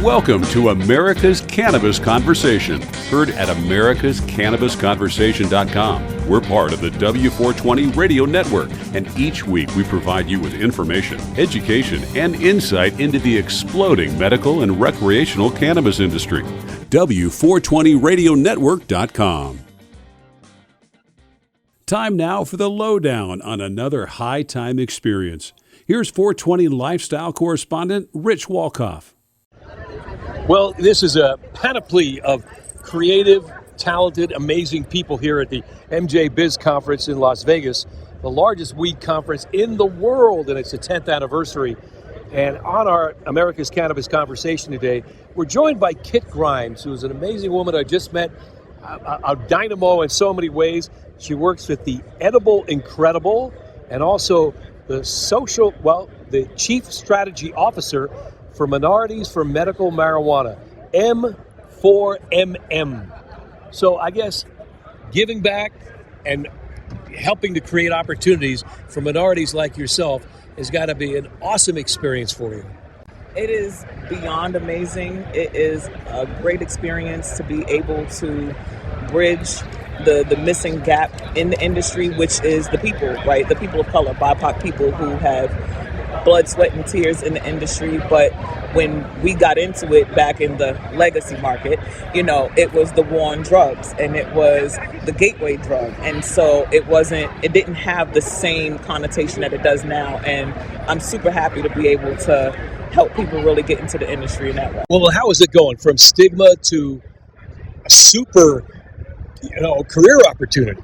Welcome to America's Cannabis Conversation, heard at americascannabisconversation.com. We're part of the W420 Radio Network, and each week we provide you with information, education, and insight into the exploding medical and recreational cannabis industry. W420radionetwork.com. Time now for the lowdown on another high-time experience. Here's 420 lifestyle correspondent Rich Walcoff. Well, this is a panoply of creative, talented, amazing people here at the MJ Biz Conference in Las Vegas, the largest weed conference in the world, and it's the 10th anniversary. And on our America's Cannabis Conversation today, we're joined by Kit Grimes, who is an amazing woman I just met, a dynamo in so many ways. She works with the Edible Incredible and also the Chief Strategy Officer for Minorities for Medical Marijuana, M4MM. So I guess giving back and helping to create opportunities for minorities like yourself has got to be an awesome experience for you. It is beyond amazing. It is a great experience to be able to bridge the missing gap in the industry, which is the people, right? The people of color, BIPOC people who have blood, sweat, and tears in the industry. But when we got into it back in the legacy market, it was the war on drugs and it was the gateway drug. And so it didn't have the same connotation that it does now. And I'm super happy to be able to help people really get into the industry in that way. Well, how is it going from stigma to a super, career opportunity?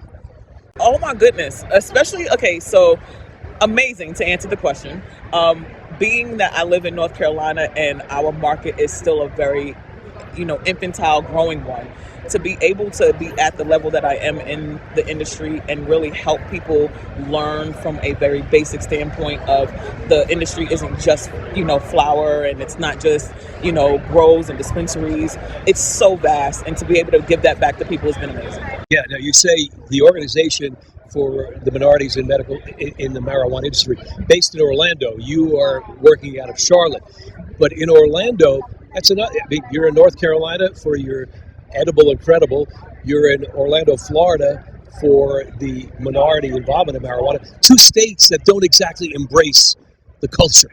Oh my goodness. Especially, so amazing to answer the question. Being that I live in North Carolina and our market is still a very, infantile growing one, to be able to be at the level that I am in the industry and really help people learn from a very basic standpoint of the industry isn't just, flower, and it's not just, grows and dispensaries. It's so vast, and to be able to give that back to people has been amazing. Yeah, now you say the organization for the minorities in medical in the marijuana industry, based in Orlando. You are working out of Charlotte, but in Orlando, you're in North Carolina for your Edible Incredible. You're in Orlando, Florida for the minority involvement in marijuana. Two states that don't exactly embrace the culture.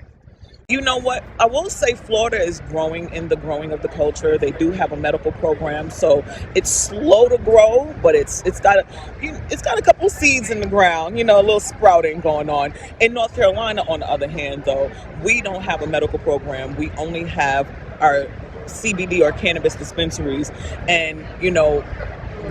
You know what? I will say Florida is growing in the growing of the culture. They do have a medical program, so it's slow to grow, but it's got a couple seeds in the ground, a little sprouting going on. In North Carolina, on the other hand, though, we don't have a medical program. We only have our CBD or cannabis dispensaries, and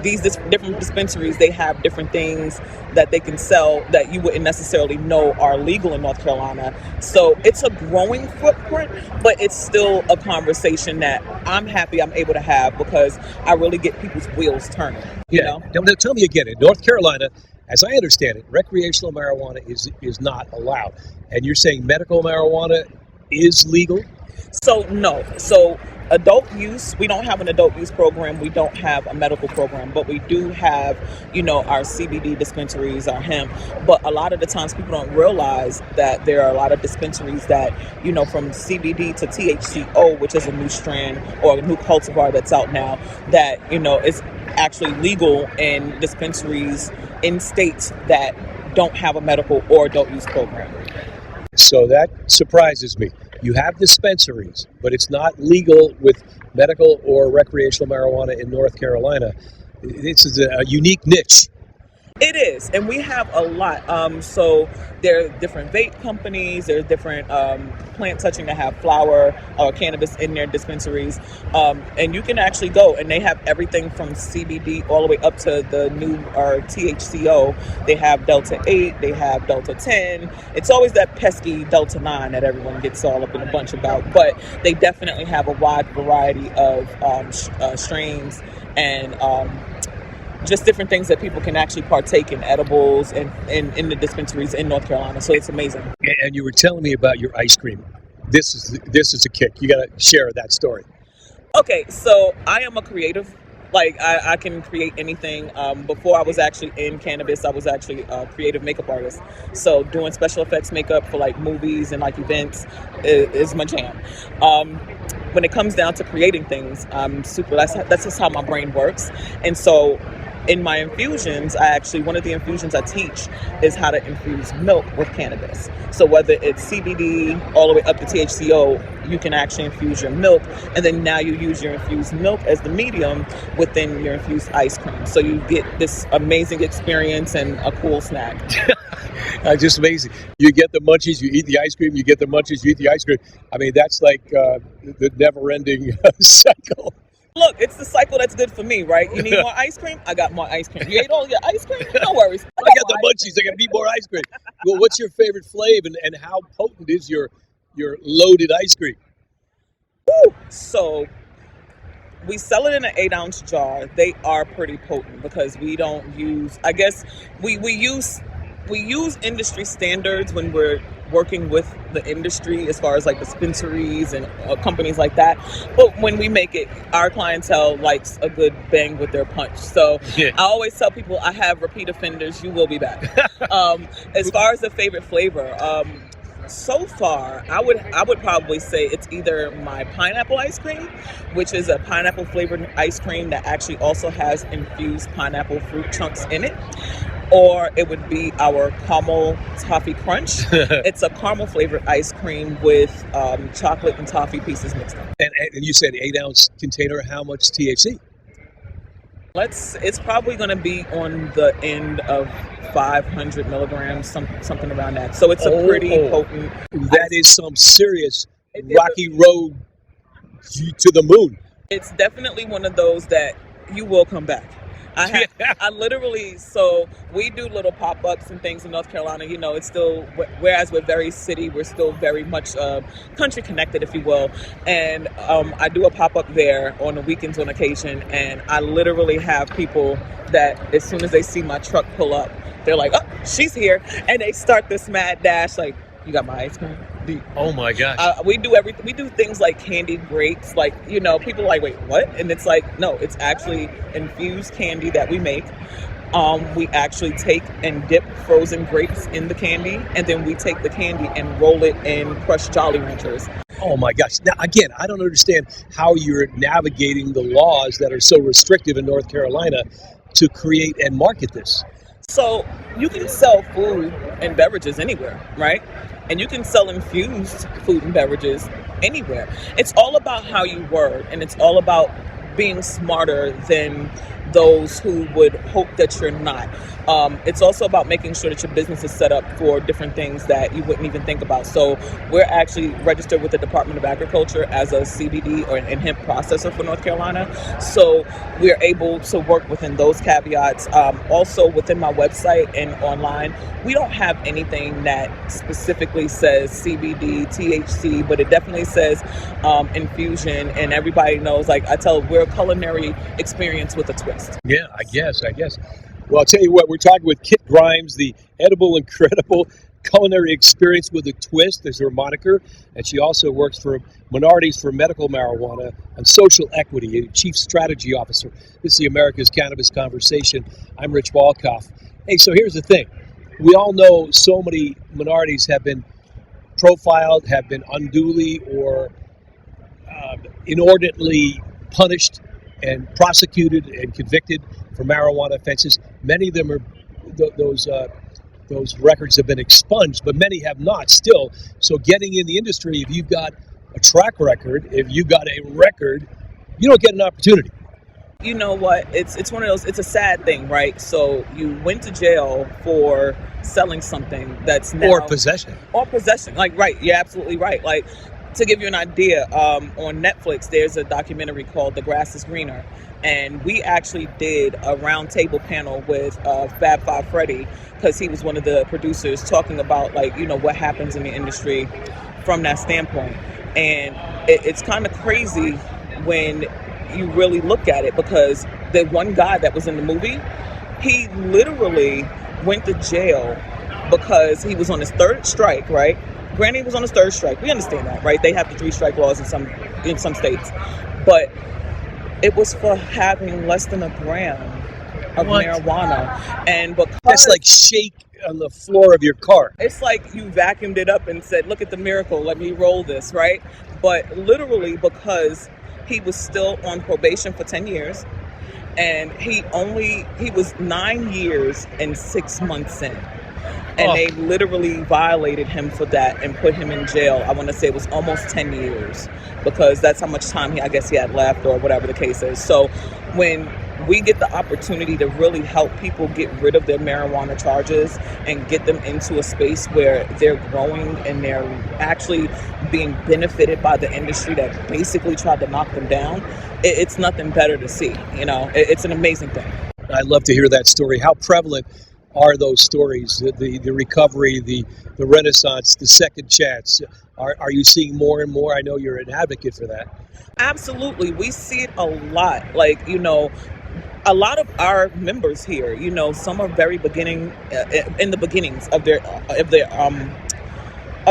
these different dispensaries, they have different things that they can sell that you wouldn't necessarily know are legal in North Carolina. So it's a growing footprint, but it's still a conversation that I'm happy I'm able to have because I really get people's wheels turning. Now tell me again, in North Carolina, as I understand it, recreational marijuana is not allowed. And you're saying medical marijuana is legal? So no. So adult use, we don't have an adult use program. We don't have a medical program, but we do have, our CBD dispensaries, our hemp. But a lot of the times people don't realize that there are a lot of dispensaries that, from CBD to THC-O, which is a new strand or a new cultivar that's out now, that, is actually legal in dispensaries in states that don't have a medical or adult use program. So that surprises me. You have dispensaries, but it's not legal with medical or recreational marijuana in North Carolina. This is a unique niche. It is, and we have a lot. So there are different vape companies, there's different plant touching that have flower or cannabis in their dispensaries. And you can actually go, and they have everything from CBD all the way up to the new THCO. They have Delta 8, they have Delta 10. It's always that pesky Delta 9 that everyone gets all up in a bunch about. But they definitely have a wide variety of strains and just different things that people can actually partake in, edibles and in the dispensaries in North Carolina. So it's amazing. And you were telling me about your ice cream. This is a kick. You got to share that story. Okay, so I am a creative Like I can create anything. Before I was actually in cannabis, I was actually a creative makeup artist. So doing special effects makeup for like movies and like events is my jam. When it comes down to creating things, I'm super. That's just how my brain works. And so in my infusions, one of the infusions I teach is how to infuse milk with cannabis. So whether it's CBD all the way up to THCO, you can actually infuse your milk, and then now you use your infused milk as the medium within your infused ice cream. So you get this amazing experience and a cool snack. Just amazing. You get the munchies, you eat the ice cream, you get the munchies, you eat the ice cream. I mean, that's like the never-ending cycle. Look, it's the cycle that's good for me, right? You need more ice cream? I got more ice cream. You ate all your ice cream? No worries. I got the munchies. I got to need more ice cream. Well, what's your favorite flavor, and how potent is your loaded ice cream? Woo! So we sell it in an 8-ounce jar. They are pretty potent because we don't use, I guess, we use industry standards when we're working with the industry as far as like dispensaries and companies like that. But when we make it, our clientele likes a good bang with their punch. So I always tell people I have repeat offenders. You will be back. As far as the favorite flavor, so far, I would probably say it's either my pineapple ice cream, which is a pineapple flavored ice cream that actually also has infused pineapple fruit chunks in it, or it would be our caramel toffee crunch. It's a caramel flavored ice cream with chocolate and toffee pieces mixed in. And you said 8-ounce container. How much THC? It's probably going to be on the end of 500 milligrams, something around that. So it's a pretty potent. That is some serious rocky road to the moon. It's definitely one of those that you will come back. I literally, so we do little pop-ups and things in North Carolina. You know, it's still, whereas we're very city, we're still very much country connected, if you will. And I do a pop-up there on the weekends on occasion. And I literally have people that as soon as they see my truck pull up, they're like, oh, she's here. And they start this mad dash like, you got my ice cream? Oh my gosh. We do everything. We do things like candied grapes. Like, you know, people are like, wait, what? And it's like, no, it's actually infused candy that we make. We actually take and dip frozen grapes in the candy, and then we take the candy and roll it in crushed Jolly Ranchers. Oh my gosh. Now, again, I don't understand how you're navigating the laws that are so restrictive in North Carolina to create and market this. So you can sell food and beverages anywhere, right? And you can sell infused food and beverages anywhere. It's all about how you word, and it's all about being smarter than those who would hope that you're not. It's also about making sure that your business is set up for different things that you wouldn't even think about. So we're actually registered with the Department of Agriculture as a CBD or an hemp processor for North Carolina. So we're able to work within those caveats. Also within my website and online, we don't have anything that specifically says CBD, THC, but it definitely says infusion, and everybody knows, like I tell, we're a culinary experience with a twist. Yeah, I guess. Well, I'll tell you what, we're talking with Kit Grimes, the edible, incredible culinary experience with a twist is her moniker, and she also works for Minorities for Medical Marijuana and Social Equity, a Chief Strategy Officer. This is the America's Cannabis Conversation. I'm Rich Walcoff. Hey, so here's the thing. We all know so many minorities have been profiled, have been unduly or inordinately punished and prosecuted and convicted for marijuana offenses. Many of them are those records have been expunged, but many have not still. So getting in the industry, if you've got a track record, if you've got a record, you don't get an opportunity. You know what? It's one of those, it's a sad thing, right? So you went to jail for selling something that's now... Or possession. Like, right. You're absolutely right. Like, to give you an idea, on Netflix, there's a documentary called The Grass is Greener. And we actually did a roundtable panel with Fab Five Freddy, because he was one of the producers, talking about, like, you know, what happens in the industry from that standpoint. And it's kind of crazy when you really look at it, because the one guy that was in the movie, he literally went to jail because he was on his third strike, right? Granted, he was on his third strike. We understand that, right? They have the 3-strike laws in some states. But It was for having less than a gram of What? marijuana. And because That's like shake on the floor of your car. it's like you vacuumed it up and said, look at the miracle, let me roll this, right? But literally because he was still on probation for 10 years and he was 9 years and 6 months in. And they literally violated him for that and put him in jail. I want to say it was almost 10 years because that's how much time I guess he had left or whatever the case is. So when we get the opportunity to really help people get rid of their marijuana charges and get them into a space where they're growing and they're actually being benefited by the industry that basically tried to knock them down, it's nothing better to see. You know, it's an amazing thing. I love to hear that story. How prevalent are those stories, the recovery, the renaissance, the second chance? Are you seeing more and more? I know you're an advocate for that. Absolutely. We see it a lot. Like, you know, a lot of our members here, you know, some are very beginning in the beginnings of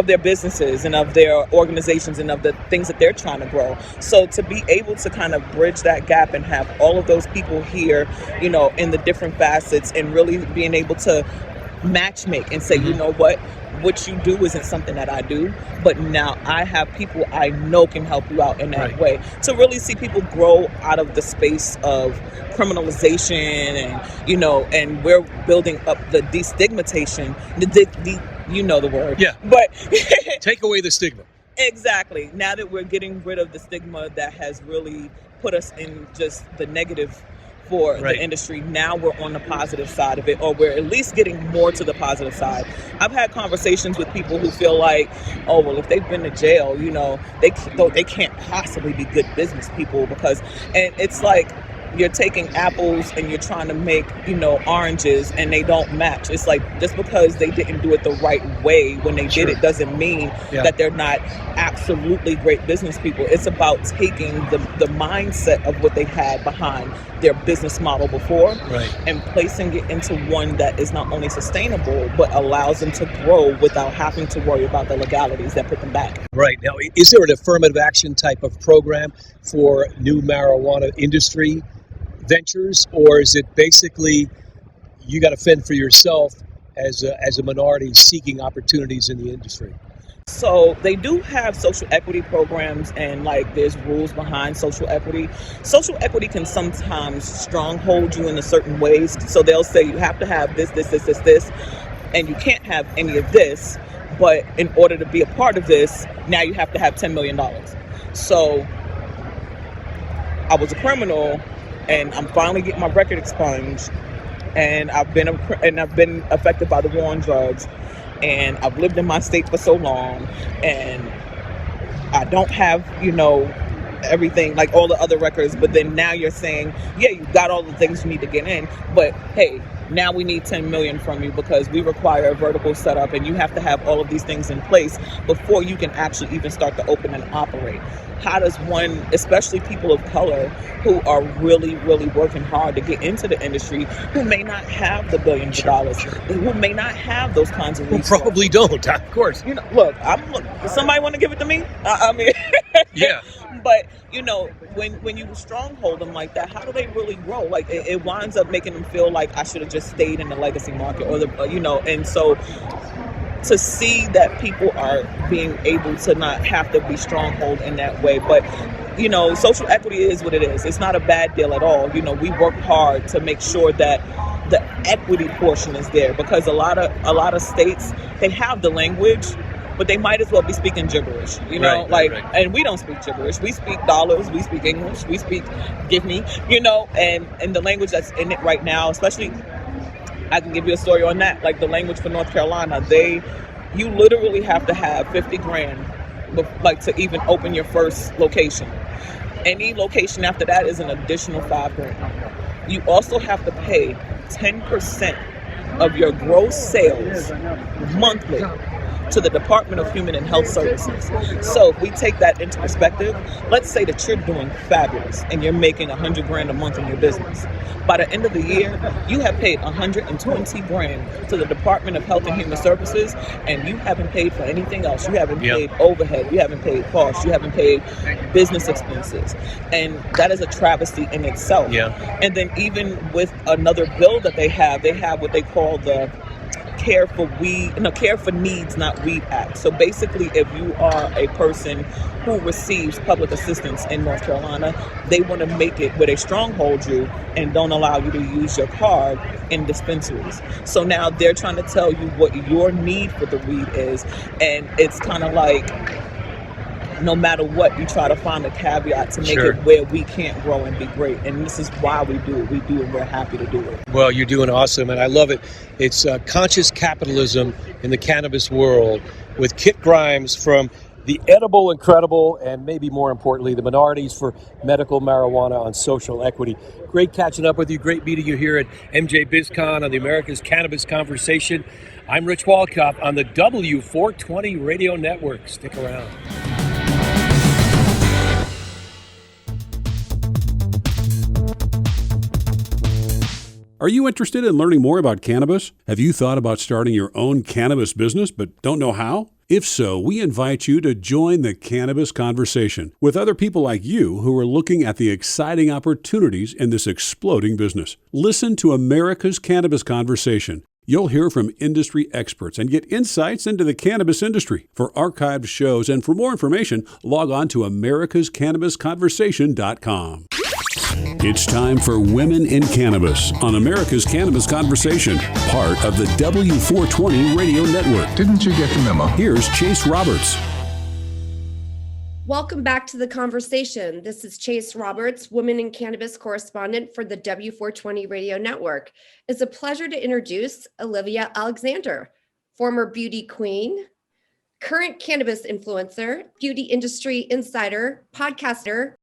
their businesses and of their organizations and of the things that they're trying to grow. So to be able to kind of bridge that gap and have all of those people here, you know, in the different facets and really being able to matchmake and say, you know what you do isn't something that I do, but now I have people I know can help you out in that way. To really see people grow out of the space of criminalization and, you know, and we're building up the destigmatization, you know the word. Yeah. But Take away the stigma. exactly. Now that we're getting rid of the stigma that has really put us in just the negative for the industry, now we're on the positive side of it, or we're at least getting more to the positive side. I've had conversations with people who feel like, oh, well, if they've been to jail, you know, they can't possibly be good business people because, and it's like, you're taking apples and you're trying to make, you know, oranges and they don't match. It's like just because they didn't do it the right way when they did it doesn't mean that they're not absolutely great business people. It's about taking the mindset of what they had behind their business model before and placing it into one that is not only sustainable but allows them to grow without having to worry about the legalities that put them back. Right. Now, is there an affirmative action type of program for new marijuana industry ventures, or is it basically you got to fend for yourself as a minority seeking opportunities in the industry? So they do have social equity programs and like there's rules behind social equity. Social equity can sometimes stronghold you in a certain ways. So they'll say you have to have this, and you can't have any of this. But in order to be a part of this, now you have to have $10 million. So I was a criminal and I'm finally getting my record expunged, and I've been affected by the war on drugs, and I've lived in my state for so long, and I don't have, you know, everything like all the other records, but then now you're saying, yeah, you got all the things you need to get in, but hey, now we need 10 million from you because we require a vertical setup and you have to have all of these things in place before you can actually even start to open and operate. How does one, especially people of color who are really, really working hard to get into the industry, who may not have the billions of dollars, who may not have those kinds of resources? Who probably don't, of course. You know, look, does somebody want to give it to me? I mean, yeah. But, you know, when you stronghold them like that, how do they really grow? Like, it winds up making them feel like I should have just stayed in the legacy market or the, you know, and so to see that people are being able to not have to be stronghold in that way. But, you know, social equity is what it is. It's not a bad deal at all. You know, we work hard to make sure that the equity portion is there because a lot of states, they have the language, but they might as well be speaking gibberish, you know, and we don't speak gibberish. We speak dollars, we speak English, we speak give me, you know, and the language that's in it right now, especially, I can give you a story on that. Like the language for North Carolina, you literally have to have 50 grand, like to even open your first location. Any location after that is an additional 5 grand. You also have to pay 10% of your gross sales monthly to the Department of Human and Health Services. So if we take that into perspective, let's say that you're doing fabulous and you're making $100,000 a month in your business. By the end of the year, you have paid $120,000 to the Department of Health and Human Services, and you haven't paid for anything else. You haven't paid overhead, you haven't paid costs, you haven't paid business expenses. And that is a travesty in itself. And then even with another bill that they have what they call the Care for Needs, not Weed Act. So basically, if you are a person who receives public assistance in North Carolina, they want to make it where they stronghold you and don't allow you to use your card in dispensaries. So now they're trying to tell you what your need for the weed is, and it's kind of like, no matter what, you try to find a caveat to make it where we can't grow and be great. And this is why we do it. We do it, and we're happy to do it. Well, you're doing awesome, and I love it. It's conscious capitalism in the cannabis world with Kit Grimes from the Edible Incredible, and maybe more importantly, the Minorities for Medical Marijuana on Social Equity. Great catching up with you. Great meeting you here at MJ BizCon on the America's Cannabis Conversation. I'm Rich Walcoff on the W420 Radio Network. Stick around. Are you interested in learning more about cannabis? Have you thought about starting your own cannabis business but don't know how? If so, we invite you to join the Cannabis Conversation with other people like you who are looking at the exciting opportunities in this exploding business. Listen to America's Cannabis Conversation. You'll hear from industry experts and get insights into the cannabis industry. For archived shows and for more information, log on to americascannabisconversation.com. It's time for Women in Cannabis on America's Cannabis Conversation, part of the W420 Radio Network. Didn't you get the memo? Here's Chase Roberts. Welcome back to the conversation. This is Chase Roberts, Women in Cannabis correspondent for the W420 Radio Network. It's a pleasure to introduce Olivia Alexander, former beauty queen, current cannabis influencer, beauty industry insider, podcaster,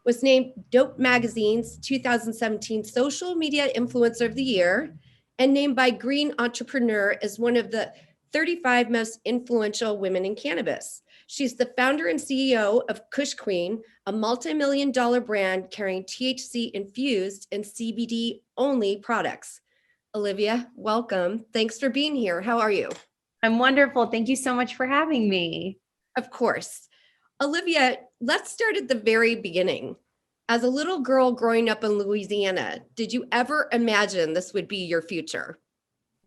was named Dope Magazine's 2017 Social Media Influencer of the Year, and named by Green Entrepreneur as one of the 35 most influential women in cannabis. She's the founder and CEO of Kush Queen, a multi-million-dollar brand carrying THC-infused and CBD-only products. Olivia, welcome. Thanks for being here. How are you? I'm wonderful. Thank you so much for having me. Of course. Olivia, let's start at the very beginning. As a little girl growing up in Louisiana, did you ever imagine this would be your future?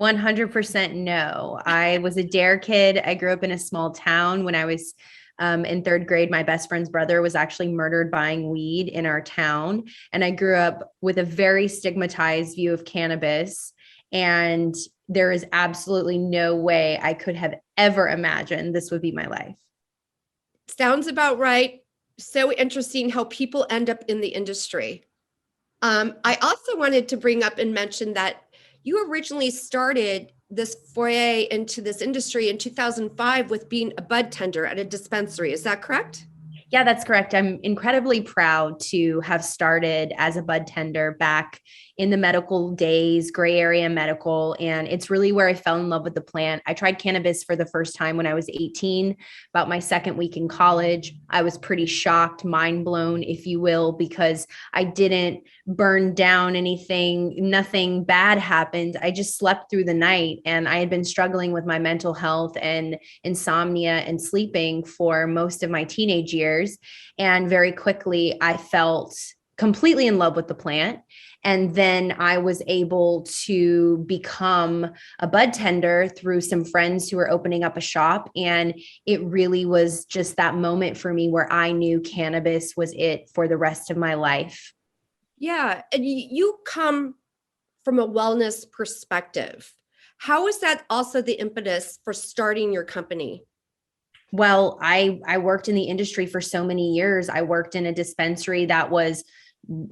100% no. I was a dare kid. I grew up in a small town. When I was in third grade, my best friend's brother was actually murdered buying weed in our town. And I grew up with a very stigmatized view of cannabis. And there is absolutely no way I could have ever imagined this would be my life. Sounds about right. So interesting how people end up in the industry. I also wanted to bring up and mention that you originally started this foray into this industry in 2005 with being a bud tender at a dispensary. Is that correct? Yeah, that's correct. I'm incredibly proud to have started as a bud tender back in the medical days, gray area medical. And it's really where I fell in love with the plant. I tried cannabis for the first time when I was 18, about my second week in college. I was pretty shocked, mind blown, if you will, because I didn't burn down anything. Nothing bad happened. I just slept through the night, and I had been struggling with my mental health and insomnia and sleeping for most of my teenage years. And very quickly, I felt completely in love with the plant. And then I was able to become a bud tender through some friends who were opening up a shop. And it really was just that moment for me where I knew cannabis was it for the rest of my life. Yeah. And you come from a wellness perspective. How is that also the impetus for starting your company? Well, I worked in the industry for so many years. I worked in a dispensary that was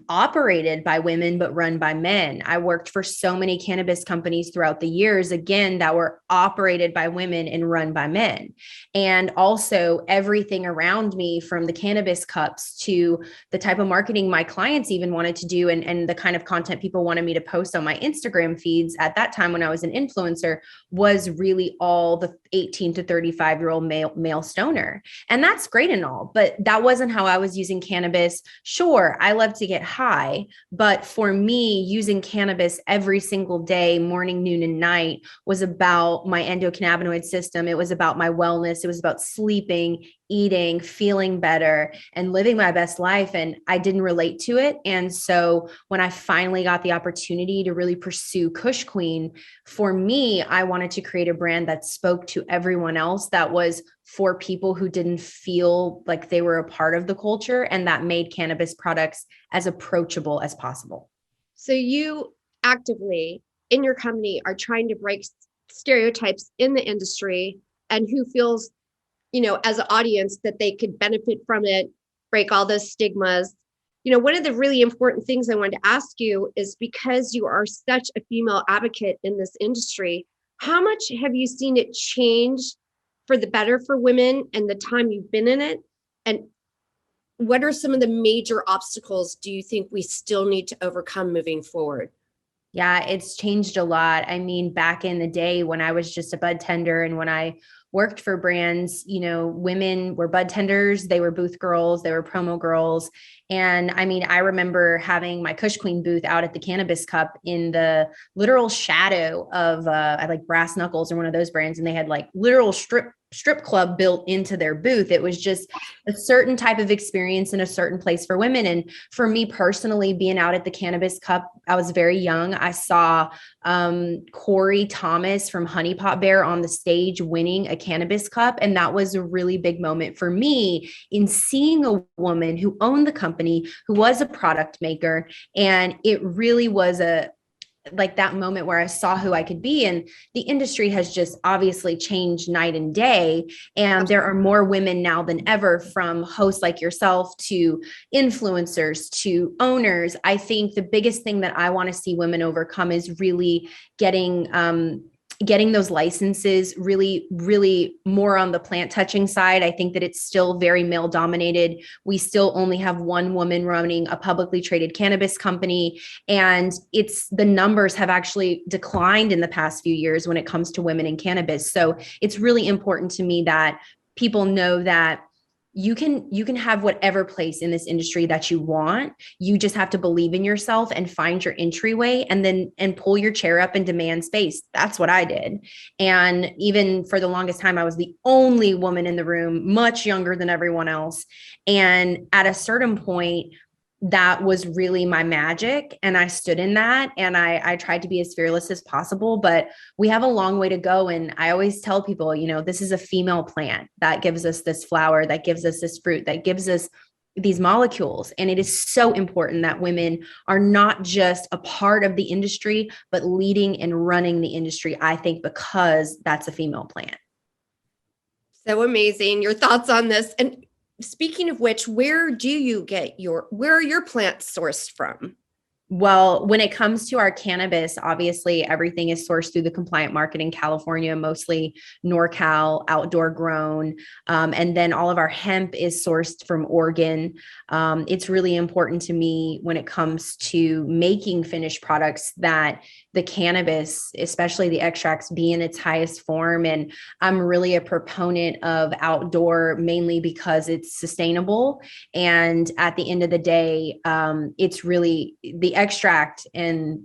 operated by women, but run by men. I worked for so many cannabis companies throughout the years, again, that were operated by women and run by men. And also everything around me, from the cannabis cups to the type of marketing my clients even wanted to do, and the kind of content people wanted me to post on my Instagram feeds at that time when I was an influencer, was really all the 18 to 35-year-old male stoner. And that's great and all, but that wasn't how I was using cannabis. Sure, I love to get high, but for me, using cannabis every single day, morning, noon, and night, was about my endocannabinoid system. It was about my wellness. It was about sleeping, eating, feeling better, and living my best life. And I didn't relate to it. And so when I finally got the opportunity to really pursue Kush Queen, for me, I wanted to create a brand that spoke to everyone else, that was for people who didn't feel like they were a part of the culture, and that made cannabis products as approachable as possible. So you actively in your company are trying to break stereotypes in the industry, and who feels, as an audience, that they could benefit from it, break all those stigmas. One of the really important things I wanted to ask you is, because you are such a female advocate in this industry, how much have you seen it change for the better for women in the time you've been in it? And what are some of the major obstacles do you think we still need to overcome moving forward? Yeah, it's changed a lot. I mean, back in the day when I was just a bud tender, and when I worked for brands, women were bud tenders, they were booth girls, they were promo girls. And I mean, I remember having my Kush Queen booth out at the Cannabis Cup in the literal shadow of I like Brass Knuckles or one of those brands, and they had like literal strip club built into their booth. It was just a certain type of experience in a certain place for women. And for me personally, being out at the Cannabis Cup, I was very young. I saw Corey Thomas from Honey Pot Bear on the stage winning a Cannabis Cup. And that was a really big moment for me in seeing a woman who owned the company, who was a product maker. And it really was like that moment where I saw who I could be. And the industry has just obviously changed night and day. And there are more women now than ever, from hosts like yourself to influencers to owners. I think the biggest thing that I want to see women overcome is really getting those licenses really, really more on the plant touching side. I think that it's still very male dominated. We still only have one woman running a publicly traded cannabis company. And the numbers have actually declined in the past few years when it comes to women in cannabis. So it's really important to me that people know that you can have whatever place in this industry that you want. You just have to believe in yourself and find your entryway, and pull your chair up and demand space. That's what I did. And even for the longest time, I was the only woman in the room, much younger than everyone else. And at a certain point, that was really my magic. And I stood in that, and I tried to be as fearless as possible, but we have a long way to go. And I always tell people, this is a female plant that gives us this flower, that gives us this fruit, that gives us these molecules. And it is so important that women are not just a part of the industry, but leading and running the industry, I think, because that's a female plant. So amazing. Your thoughts on this? And speaking of which, where are your plants sourced from? Well, when it comes to our cannabis, obviously everything is sourced through the compliant market in California, mostly NorCal, outdoor grown. And then all of our hemp is sourced from Oregon. It's really important to me when it comes to making finished products that the cannabis, especially the extracts, be in its highest form. And I'm really a proponent of outdoor, mainly because it's sustainable. And at the end of the day, it's really the extract, and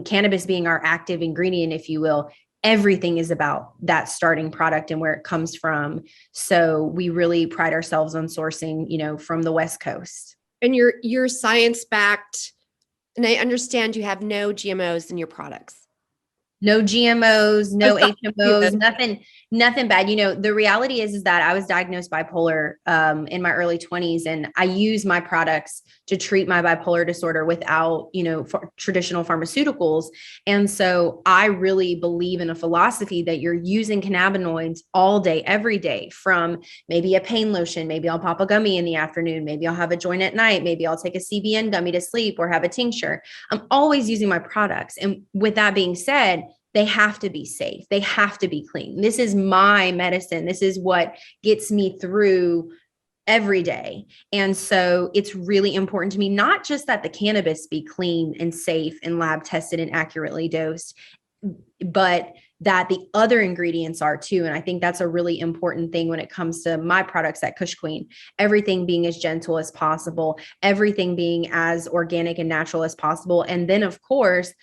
cannabis being our active ingredient, if you will. Everything is about that starting product and where it comes from. So we really pride ourselves on sourcing, from the West Coast. And you're science-backed, and I understand you have no GMOs in your products. No GMOs, no HMOs, Yeah. nothing bad. The reality is that I was diagnosed bipolar in my early 20s, and I use my products to treat my bipolar disorder without, traditional pharmaceuticals. And so I really believe in a philosophy that you're using cannabinoids all day, every day, from maybe a pain lotion, maybe I'll pop a gummy in the afternoon, maybe I'll have a joint at night, maybe I'll take a CBN gummy to sleep or have a tincture. I'm always using my products. And with that being said, they have to be safe. They have to be clean. This is my medicine. This is what gets me through every day. And so it's really important to me, not just that the cannabis be clean and safe and lab tested and accurately dosed, but that the other ingredients are too. And I think that's a really important thing when it comes to my products at Kush Queen. Everything being as gentle as possible, everything being as organic and natural as possible. And then, of course,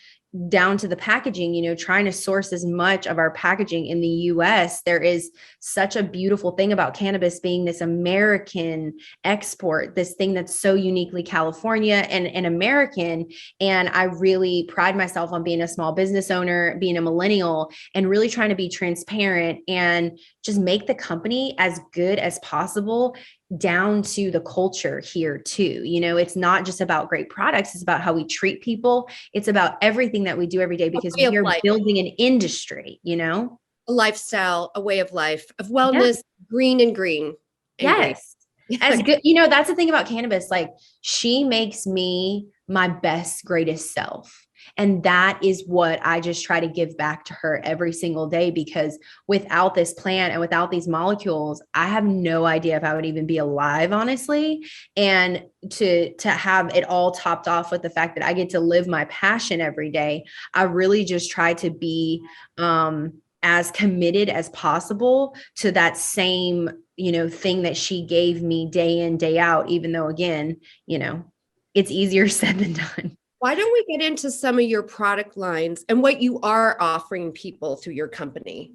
down to the packaging, trying to source as much of our packaging in the US. There is such a beautiful thing about cannabis being this American export, this thing that's so uniquely California and American. And I really pride myself on being a small business owner, being a millennial, and really trying to be transparent and just make the company as good as possible, down to the culture here too. It's not just about great products. It's about how we treat people. It's about everything that we do every day, because we are building an industry, a lifestyle, a way of life, of wellness, green and green. Yes. As good. That's the thing about cannabis. Like, she makes me my best, greatest self. And that is what I just try to give back to her every single day, because without this plant and without these molecules, I have no idea if I would even be alive, honestly. And to have it all topped off with the fact that I get to live my passion every day, I really just try to be as committed as possible to that same, thing that she gave me day in, day out, even though, again, it's easier said than done. Why don't we get into some of your product lines and what you are offering people through your company?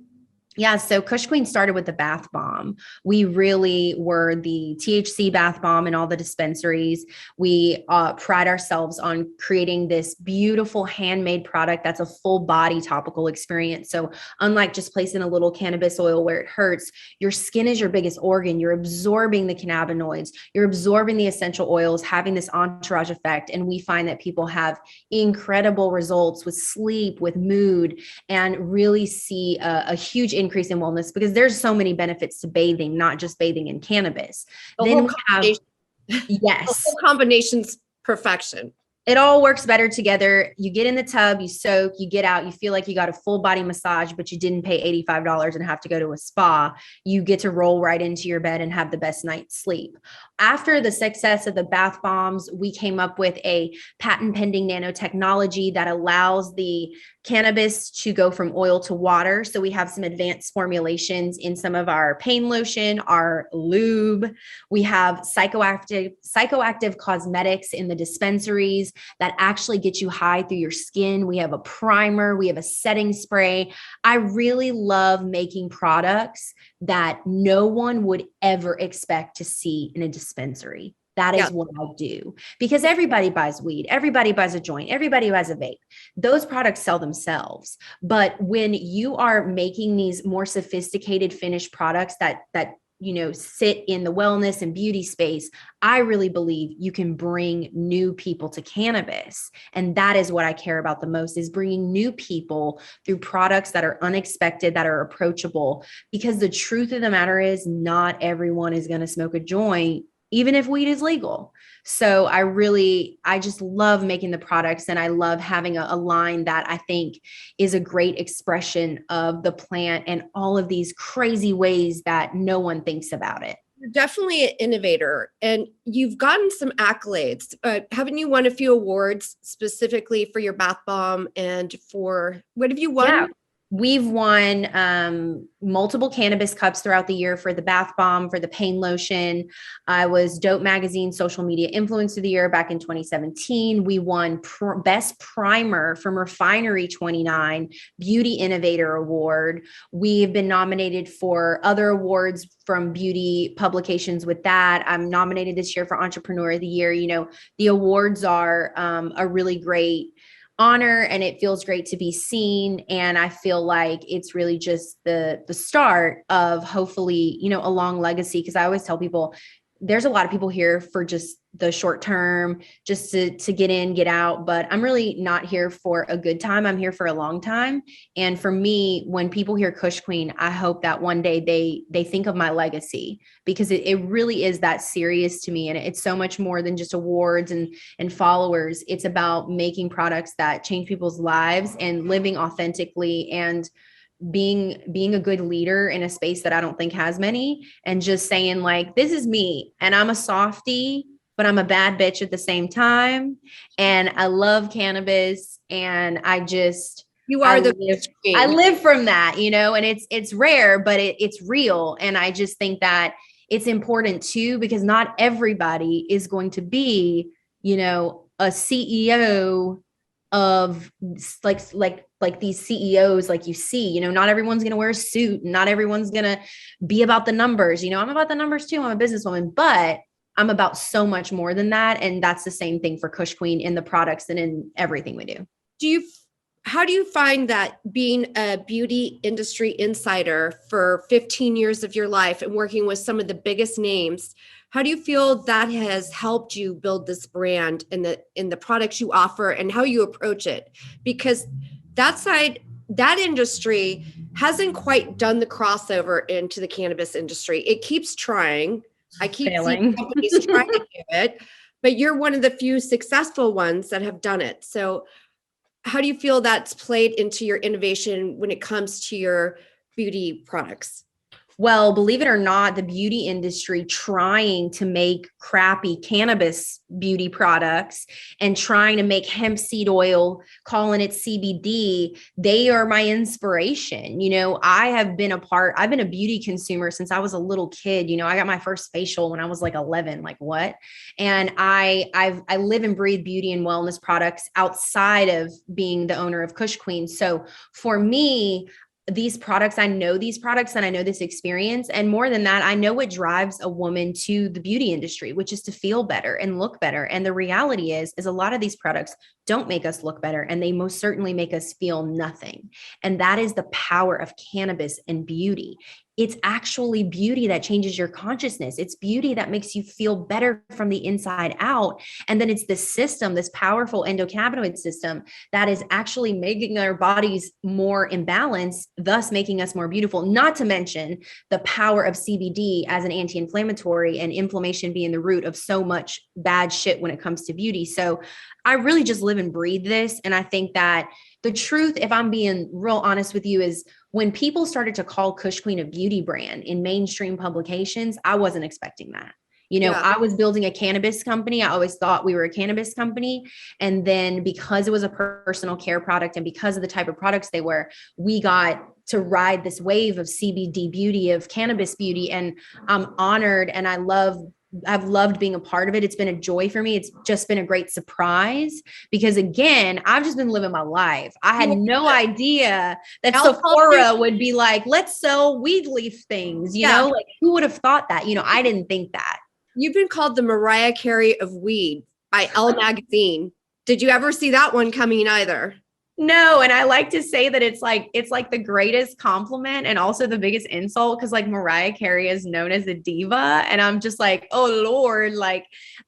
Yeah. So Kush Queen started with the bath bomb. We really were the THC bath bomb in all the dispensaries. We pride ourselves on creating this beautiful handmade product that's a full body topical experience. So unlike just placing a little cannabis oil where it hurts, your skin is your biggest organ. You're absorbing the cannabinoids, you're absorbing the essential oils, having this entourage effect. And we find that people have incredible results with sleep, with mood, and really see a huge increase in wellness, because there's so many benefits to bathing, not just bathing in cannabis. Then we have, yes, the whole combination's perfection. It all works better together. You get in the tub, you soak, you get out, you feel like you got a full body massage, but you didn't pay $85 and have to go to a spa. You get to roll right into your bed and have the best night's sleep. After the success of the bath bombs, we came up with a patent pending nanotechnology that allows the cannabis to go from oil to water. So we have some advanced formulations in some of our pain lotion, our lube. We have psychoactive cosmetics in the dispensaries that actually get you high through your skin. We have a primer, we have a setting spray. I really love making products that no one would ever expect to see in a dispensary. That is what I do, because everybody buys weed, everybody buys a joint, everybody buys a vape. Those products sell themselves. But when you are making these more sophisticated finished products that sit in the wellness and beauty space, I really believe you can bring new people to cannabis. And that is what I care about the most, is bringing new people through products that are unexpected, that are approachable. Because the truth of the matter is, not everyone is going to smoke a joint, even if weed is legal. So I just love making the products, and I love having a line that I think is a great expression of the plant and all of these crazy ways that no one thinks about it. You're definitely an innovator, and you've gotten some accolades. Haven't you won a few awards specifically for your bath bomb, and for what have you won? Yeah. We've won multiple cannabis cups throughout the year for the bath bomb, for the pain lotion. I was Dope Magazine Social Media Influencer of the Year back in 2017. We won Best Primer from Refinery 29, Beauty Innovator Award. We've been nominated for other awards from beauty publications with that. I'm nominated this year for Entrepreneur of the Year. The awards are a really great honor, and it feels great to be seen. And I feel like it's really just the start of hopefully, a long legacy. Cause I always tell people there's a lot of people here for just the short term, just to get in, get out. But I'm really not here for a good time. I'm here for a long time. And for me, when people hear Kush Queen, I hope that one day they think of my legacy, because it really is that serious to me. And it's so much more than just awards and followers. It's about making products that change people's lives and living authentically and being a good leader in a space that I don't think has many, and just saying like, this is me and I'm a softie, but I'm a bad bitch at the same time. And I love cannabis, and I live from that, and it's rare, but it's real. And I just think that it's important too, because not everybody is going to be, a CEO of like these CEOs like you see, not everyone's going to wear a suit, and not everyone's going to be about the numbers. I'm about the numbers too. I'm a businesswoman, but I'm about so much more than that. And that's the same thing for Kush Queen in the products and in everything we do. How do you find that being a beauty industry insider for 15 years of your life and working with some of the biggest names, how do you feel that has helped you build this brand in the products you offer and how you approach it? Because that industry hasn't quite done the crossover into the cannabis industry. It keeps trying. I keep seeing companies trying to do it, but you're one of the few successful ones that have done it. So how do you feel that's played into your innovation when it comes to your beauty products? Well, believe it or not, the beauty industry trying to make crappy cannabis beauty products and trying to make hemp seed oil, calling it CBD, they are my inspiration. I've been a beauty consumer since I was a little kid. I got my first facial when I was like 11, like what? And I live and breathe beauty and wellness products outside of being the owner of Kush Queen. So for me, these products, I know these products and I know this experience. And more than that, I know what drives a woman to the beauty industry, which is to feel better and look better. And the reality is a lot of these products don't make us look better, and they most certainly make us feel nothing. And that is the power of cannabis and beauty. It's actually beauty that changes your consciousness. It's beauty that makes you feel better from the inside out. And then it's this system, this powerful endocannabinoid system that is actually making our bodies more imbalanced, thus making us more beautiful. Not to mention the power of CBD as an anti-inflammatory, and inflammation being the root of so much bad shit when it comes to beauty. So I really just live and breathe this. And I think that the truth, if I'm being real honest with you, is when people started to call Kush Queen a beauty brand in mainstream publications, I wasn't expecting that. I was building a cannabis company. I always thought we were a cannabis company. And then because it was a personal care product and because of the type of products they were, we got to ride this wave of CBD beauty, of cannabis beauty. And I'm honored, and I've loved being a part of it. It's been a joy for me. It's just been a great surprise because, again, I've just been living my life. I had no idea that Sephora would be like, let's sell weed leaf things, like who would have thought that? I didn't think that. You've been called the Mariah Carey of weed by Elle magazine. Did you ever see that one coming either? No. And I like to say that it's like the greatest compliment and also the biggest insult, because like Mariah Carey is known as a diva. And I'm just like, oh Lord,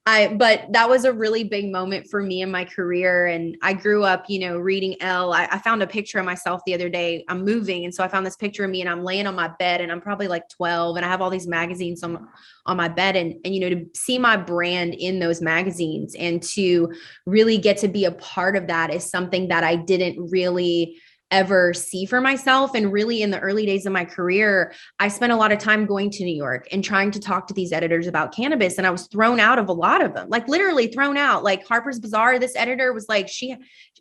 but that was a really big moment for me in my career. And I grew up, reading Elle. I found a picture of myself the other day. I'm moving. And so I found this picture of me and I'm laying on my bed and I'm probably like 12 and I have all these magazines on my bed and to see my brand in those magazines and to really get to be a part of that is something that I didn't really ever see for myself. And really in the early days of my career, I spent a lot of time going to New York and trying to talk to these editors about cannabis. And I was thrown out of a lot of them, like literally thrown out. Like Harper's Bazaar, this editor was like,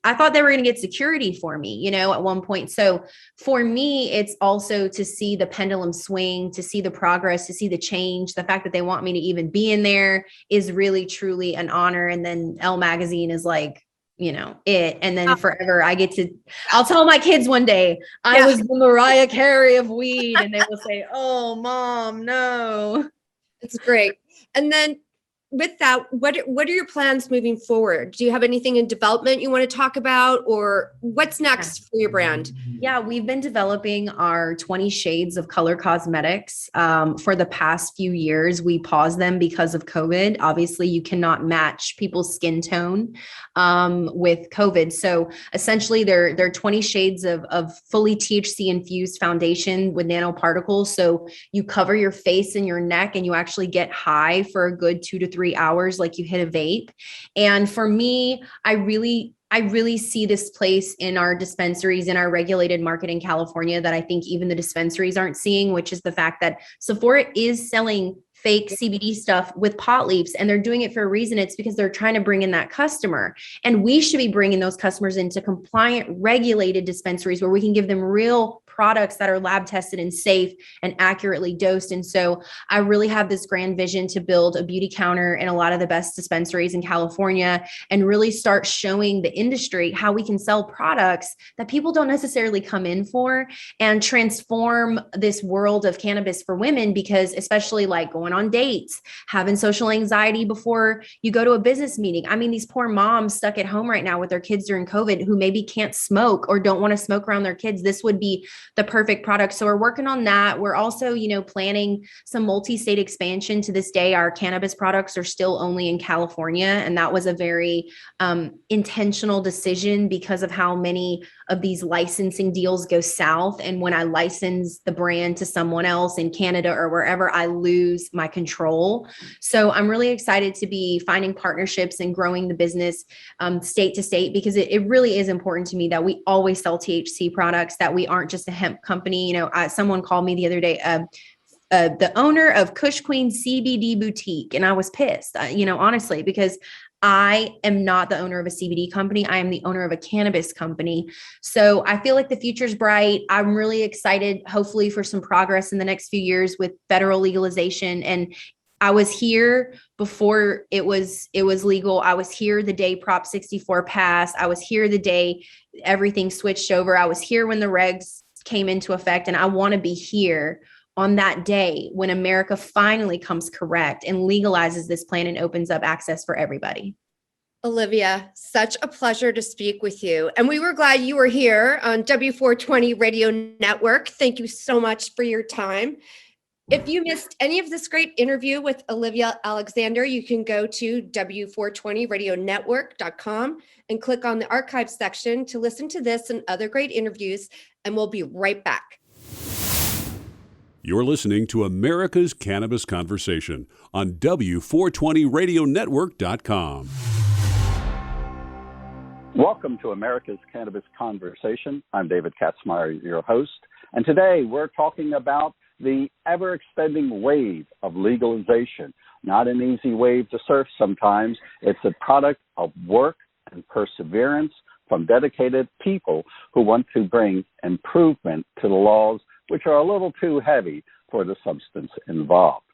I thought they were going to get security for me, at one point. So for me, it's also to see the pendulum swing, to see the progress, to see the change. The fact that they want me to even be in there is really, truly an honor. And then Elle magazine is like, it. And then forever I'll tell my kids one day, I was the Mariah Carey of weed. And they will say, oh, Mom, no. It's great. And then with that, what are your plans moving forward? Do you have anything in development you want to talk about, or what's next for your brand? Yeah, we've been developing our 20 shades of color cosmetics for the past few years. We paused them because of COVID. Obviously, you cannot match people's skin tone with COVID. So essentially, they're 20 shades of fully THC infused foundation with nanoparticles. So you cover your face and your neck, and you actually get high for a good 2 to 3 hours, like you hit a vape. And for me, I really see this place in our dispensaries, in our regulated market in California, that I think even the dispensaries aren't seeing, which is the fact that Sephora is selling fake CBD stuff with pot leaves, and they're doing it for a reason. It's because they're trying to bring in that customer, and we should be bringing those customers into compliant, regulated dispensaries where we can give them real products that are lab tested and safe and accurately dosed. And so I really have this grand vision to build a beauty counter in a lot of the best dispensaries in California, and really start showing the industry how we can sell products that people don't necessarily come in for, and transform this world of cannabis for women. Because especially like going on dates, having social anxiety before you go to a business meeting. I mean, these poor moms stuck at home right now with their kids during COVID who maybe can't smoke or don't want to smoke around their kids. This would be the perfect product. So we're working on that. We're also, planning some multi-state expansion. To this day, our cannabis products are still only in California. And that was a very intentional decision because of how many of these licensing deals go south. And when I license the brand to someone else in Canada or wherever, I lose my control. So I'm really excited to be finding partnerships and growing the business state to state, because it really is important to me that we always sell THC products, that we aren't just a hemp company. Someone called me the other day, the owner of Kush Queen CBD boutique. And I was pissed, honestly, because I am not the owner of a CBD company. I am the owner of a cannabis company. So I feel like the future's bright. I'm really excited, hopefully, for some progress in the next few years with federal legalization. And I was here before it was legal. I was here the day Prop 64 passed. I was here the day everything switched over. I was here when the regs came into effect. And I want to be here on that day when America finally comes correct and legalizes this plan and opens up access for everybody. Olivia, such a pleasure to speak with you. And we were glad you were here on W420 Radio Network. Thank you so much for your time. If you missed any of this great interview with Olivia Alexander, you can go to W420radionetwork.com and click on the archive section to listen to this and other great interviews, and we'll be right back. You're listening to America's Cannabis Conversation on W420radionetwork.com. Welcome to America's Cannabis Conversation. I'm David Katzmeyer, your host, and today we're talking about the ever-extending wave of legalization. Not an easy wave to surf sometimes. It's a product of work and perseverance from dedicated people who want to bring improvement to the laws, which are a little too heavy for the substance involved.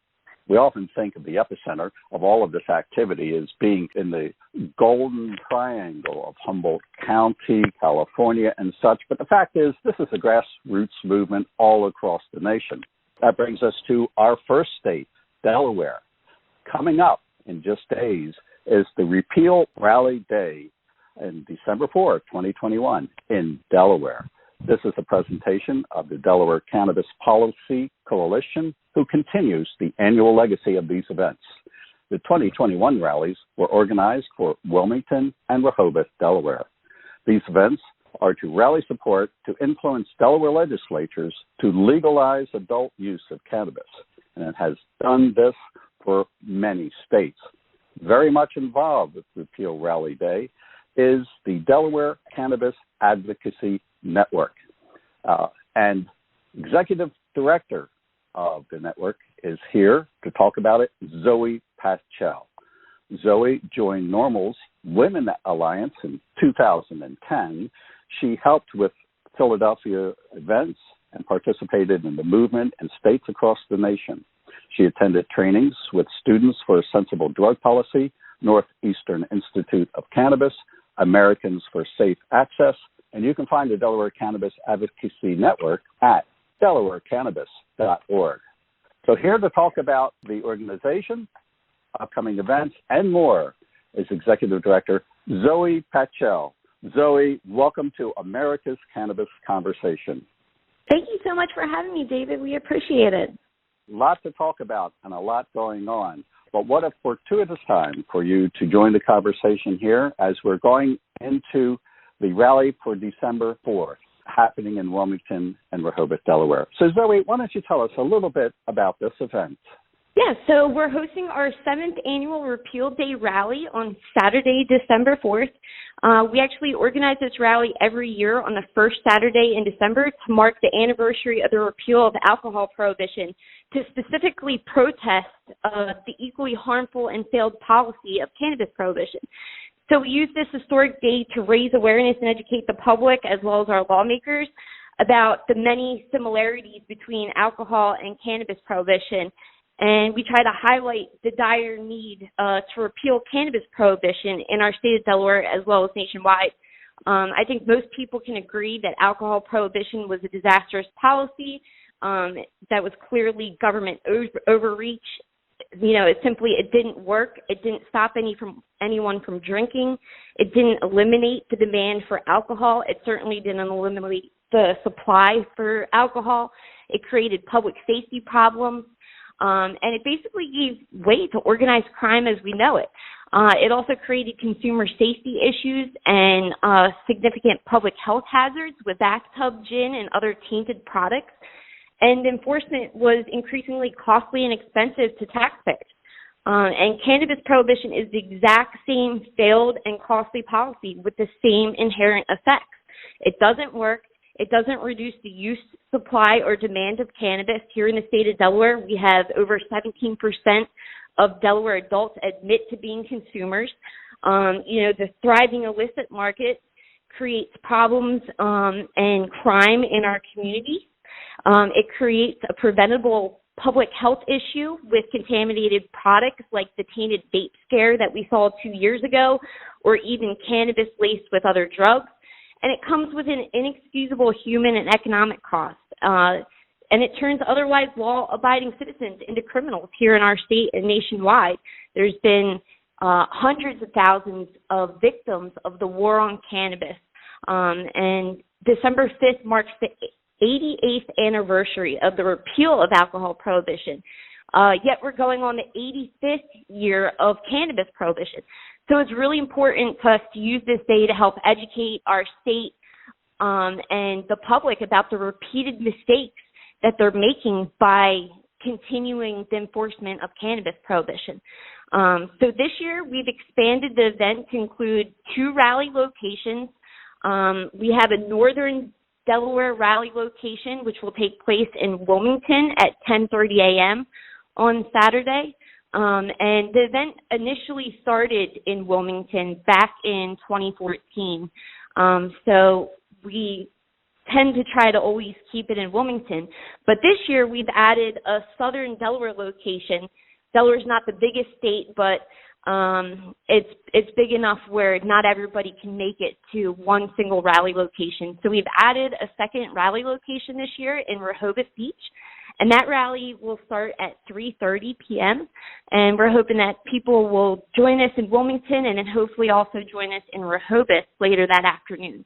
We often think of the epicenter of all of this activity as being in the golden triangle of Humboldt County, California, and such, but the fact is this is a grassroots movement all across the nation. That brings us to our first state, Delaware. Coming up in just days is the Repeal Rally Day on December 4th, 2021 in Delaware. This is a presentation of the Delaware Cannabis Policy Coalition, who continues the annual legacy of these events. The 2021 rallies were organized for Wilmington and Rehoboth, Delaware. These events are to rally support to influence Delaware legislatures to legalize adult use of cannabis, and it has done this for many states. Very much involved with Repeal Rally Day is the Delaware Cannabis Advocacy Network. And executive director of the network is here to talk about it, Zoe Patchell. Zoe joined NORML's Women Alliance in 2010. She helped with Philadelphia events and participated in the movement in states across the nation. She attended trainings with Students for Sensible Drug Policy, Northeastern Institute of Cannabis, Americans for Safe Access, and you can find the Delaware Cannabis Advocacy Network at delawarecannabis.org. So here to talk about the organization upcoming events, and more is Executive Director Zoe Patchell. Zoe, welcome to America's Cannabis Conversation. Thank you so much for having me, David. We appreciate it. A lot to talk about and a lot going on. But what a fortuitous time for you to join the conversation here as we're going into the rally for December 4th, happening in Wilmington and Rehoboth, Delaware. So Zoe, why don't you tell us a little bit about this event? Yeah, so we're hosting our 7th annual Repeal Day rally on Saturday, December 4th. We actually organize this rally every year on the first Saturday in December to mark the anniversary of the repeal of alcohol prohibition, to specifically protest the equally harmful and failed policy of cannabis prohibition. So we use this historic day to raise awareness and educate the public as well as our lawmakers about the many similarities between alcohol and cannabis prohibition. And we try to highlight the dire need to repeal cannabis prohibition in our state of Delaware as well as nationwide. I think most people can agree that alcohol prohibition was a disastrous policy that was clearly government overreach. You know, it didn't work. It didn't stop anyone from drinking. It didn't eliminate the demand for alcohol. It certainly didn't eliminate the supply for alcohol. It created public safety problems. And it basically gave way to organized crime as we know it. It also created consumer safety issues and significant public health hazards with bathtub gin and other tainted products. And enforcement was increasingly costly and expensive to taxpayers. And cannabis prohibition is the exact same failed and costly policy with the same inherent effects. It doesn't work. It doesn't reduce the use, supply, or demand of cannabis. Here in the state of Delaware, we have over 17% of Delaware adults admit to being consumers. The thriving illicit market creates problems and crime in our community. It creates a preventable public health issue with contaminated products like the tainted vape scare that we saw 2 years ago, or even cannabis laced with other drugs. And it comes with an inexcusable human and economic cost. And it turns otherwise law-abiding citizens into criminals here in our state and nationwide. There's been hundreds of thousands of victims of the war on cannabis. And December 5th marks the 88th anniversary of the repeal of alcohol prohibition. Yet we're going on the 85th year of cannabis prohibition. So it's really important for us to use this day to help educate our state and the public about the repeated mistakes that they're making by continuing the enforcement of cannabis prohibition. So this year, we've expanded the event to include 2 rally locations. We have a northern Delaware rally location, which will take place in Wilmington at 10:30 a.m. on Saturday. And the event initially started in Wilmington back in 2014. So we tend to try to always keep it in Wilmington. But this year we've added a southern Delaware location. Delaware's not the biggest state, but it's big enough where not everybody can make it to one single rally location. So we've added a second rally location this year in Rehoboth Beach. And that rally will start at 3:30 p.m. And we're hoping that people will join us in Wilmington and then hopefully also join us in Rehoboth later that afternoon.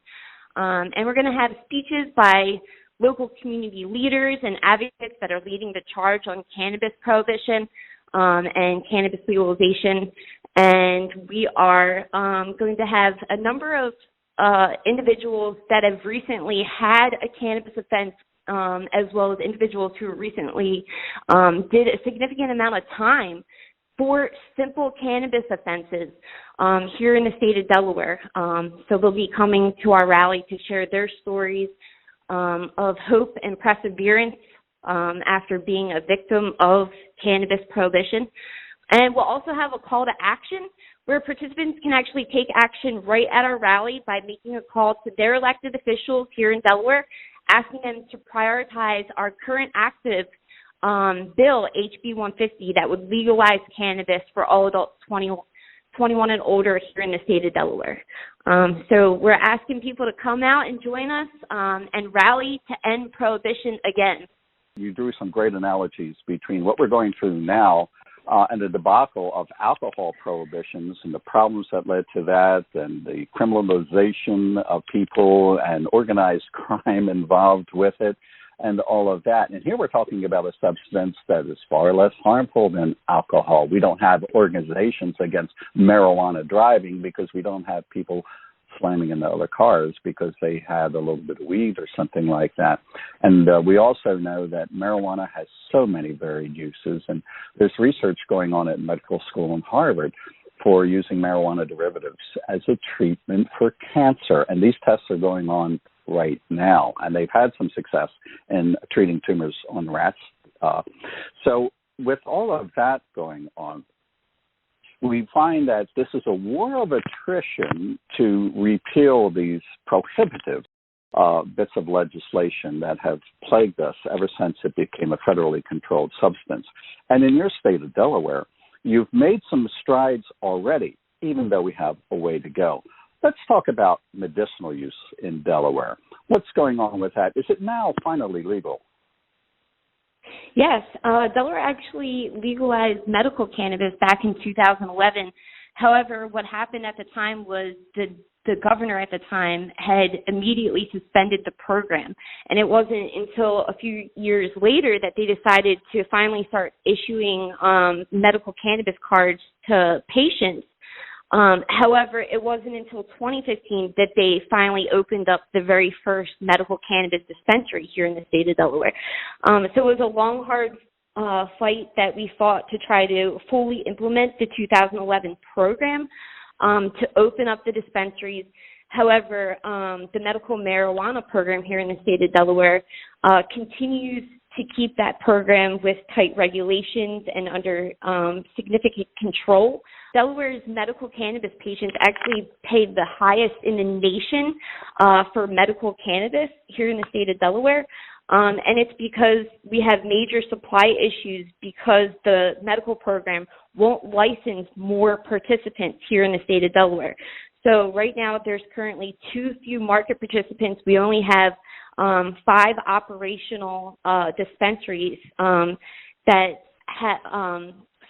And we're going to have speeches by local community leaders and advocates that are leading the charge on cannabis prohibition and cannabis legalization. And we are going to have a number of individuals that have recently had a cannabis offense, as well as individuals who recently did a significant amount of time for simple cannabis offenses here in the state of Delaware. So they'll be coming to our rally to share their stories of hope and perseverance after being a victim of cannabis prohibition. And we'll also have a call to action where participants can actually take action right at our rally by making a call to their elected officials here in Delaware, asking them to prioritize our current active bill, HB 150, that would legalize cannabis for all adults 21 and older here in the state of Delaware. So we're asking people to come out and join us and rally to end prohibition again. You drew some great analogies between what we're going through now and the debacle of alcohol prohibitions and the problems that led to that, and the criminalization of people and organized crime involved with it, and all of that. And here we're talking about a substance that is far less harmful than alcohol. We don't have organizations against marijuana driving because we don't have people slamming into other cars because they had a little bit of weed or something like that. And we also know that marijuana has so many varied uses, and there's research going on at medical school in Harvard for using marijuana derivatives as a treatment for cancer. And these tests are going on right now, and they've had some success in treating tumors on rats. So with all of that going on, we find that this is a war of attrition to repeal these prohibitive bits of legislation that have plagued us ever since it became a federally controlled substance. And in your state of Delaware, you've made some strides already, even though we have a way to go. Let's talk about medicinal use in Delaware. What's going on with that? Is it now finally legal? Yes, Delaware actually legalized medical cannabis back in 2011. However, what happened at the time was the governor at the time had immediately suspended the program. And it wasn't until a few years later that they decided to finally start issuing medical cannabis cards to patients. However, it wasn't until 2015 that they finally opened up the very first medical cannabis dispensary here in the state of Delaware. So it was a long, hard fight that we fought to try to fully implement the 2011 program to open up the dispensaries. However, the medical marijuana program here in the state of Delaware continues to keep that program with tight regulations and under significant control. Delaware's medical cannabis patients actually pay the highest in the nation for medical cannabis here in the state of Delaware. And it's because we have major supply issues because the medical program won't license more participants here in the state of Delaware. So right now there's currently too few market participants. We only have 5 operational dispensaries that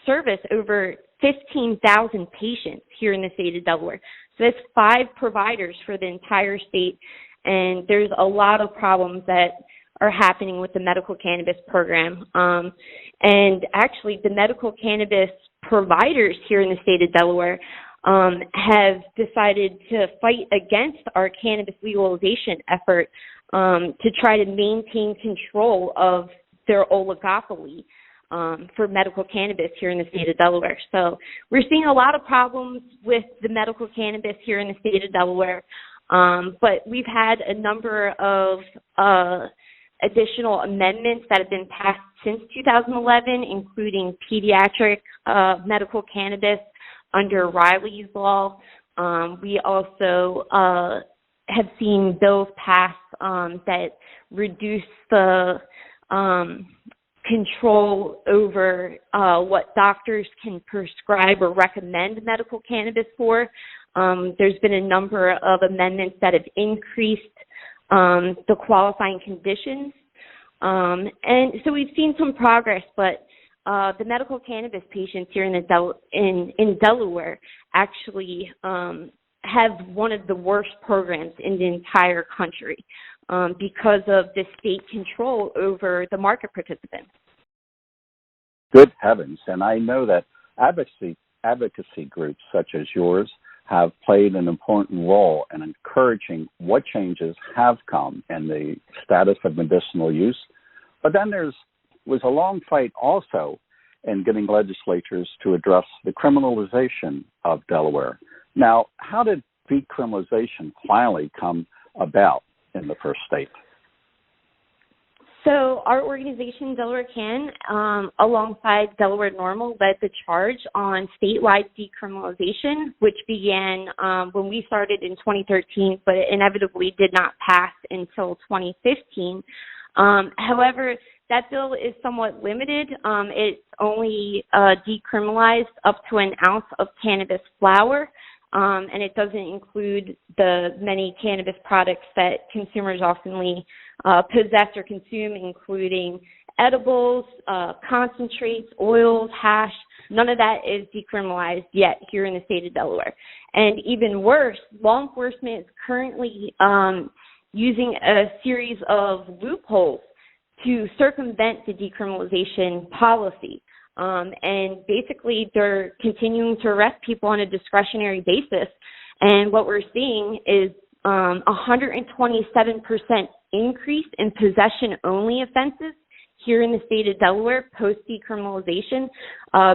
service over 15,000 patients here in the state of Delaware. So that's 5 providers for the entire state, and there's a lot of problems that are happening with the medical cannabis program. And actually, the medical cannabis providers here in the state of Delaware have decided to fight against our cannabis legalization effort to try to maintain control of their oligopoly for medical cannabis here in the state of Delaware. So we're seeing a lot of problems with the medical cannabis here in the state of Delaware, but we've had a number of additional amendments that have been passed since 2011, including pediatric medical cannabis under Riley's law. We also have seen bills passed that reduce the control over what doctors can prescribe or recommend medical cannabis for. There's been a number of amendments that have increased the qualifying conditions. And so we've seen some progress, but the medical cannabis patients here in Delaware actually have one of the worst programs in the entire country because of the state control over the market participants. Good heavens. And I know that advocacy groups such as yours have played an important role in encouraging what changes have come in the status of medicinal use. But then was a long fight also in getting legislatures to address the criminalization of Delaware. Now, how did decriminalization finally come about in the first state? So our organization, Delaware Can, alongside Delaware NORML, led the charge on statewide decriminalization, which began when we started in 2013, but it inevitably did not pass until 2015. However, that bill is somewhat limited. It's only decriminalized up to an ounce of cannabis flower, and it doesn't include the many cannabis products that consumers oftenly possess or consume, including edibles, concentrates, oils, hash. None of that is decriminalized yet here in the state of Delaware. And even worse, law enforcement is currently using a series of loopholes to circumvent the decriminalization policy. And basically, they're continuing to arrest people on a discretionary basis. And what we're seeing is 127% increase in possession-only offenses here in the state of Delaware post-decriminalization,